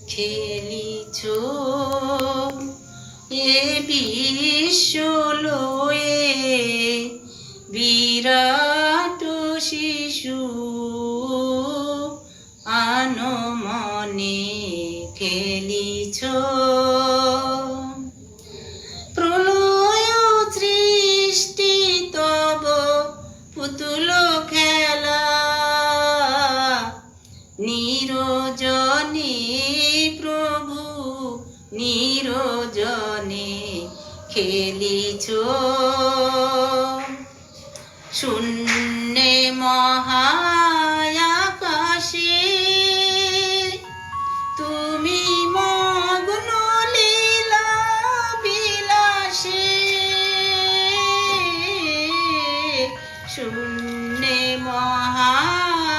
খেলিছ এ বিশ্ব লয়ে বিরাট শিশু আনমনে খেলিছ প্রলয় সৃষ্টি তব পুতুল খেলা নিরজনে প্রভু নিরজনে খেলিছ শূন্যে মহায়াকাশে তুমি মগ্ন লীলা বিলাসে শূন্যে মহায়াকাশে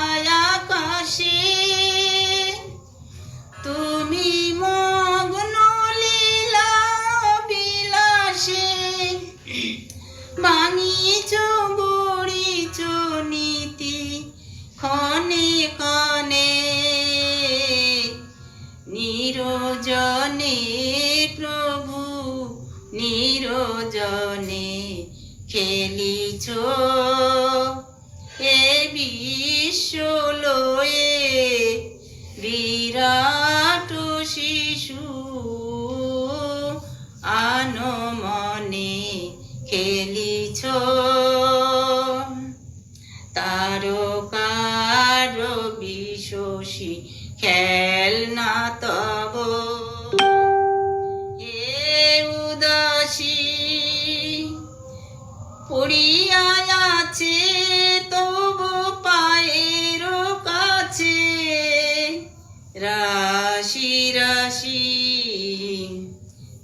তুমি মগ্ন লীলা বিলাসে ভাঙিছ গড়িছ নীতি ক্ষণে ক্ষণে নিরজনে প্রভু নিরজনে খেলিছ এ বিশ্ব লয়ে বিরাট শিশু আনমনে খেলিছ তারকার বিশ্বসী খেলনা তব এ উদাসী পড়িয়া আছে তব পায়ের কাছে রাশি রাশি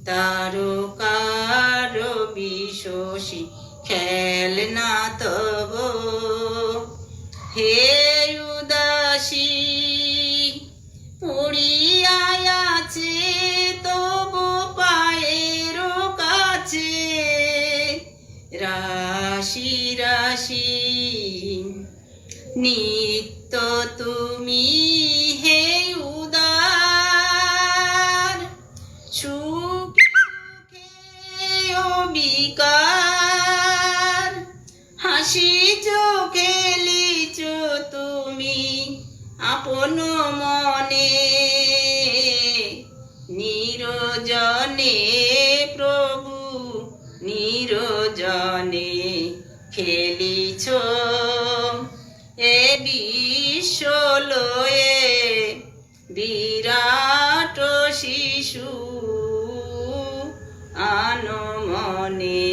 তারকার বিশ্বসী খেলনা তব হে উদাসী পড়িয়া আছে তব পায়ের কাছে রাশি রাশি নিত্য তুমি হে উদার সুখে বিকার হাসিছ খেলিছ তুমি আপন মনে নিরজনে প্রভু নিরজনে খেলিছ এ বিশ্ব লয়ে বিরাট শিশু আনমনে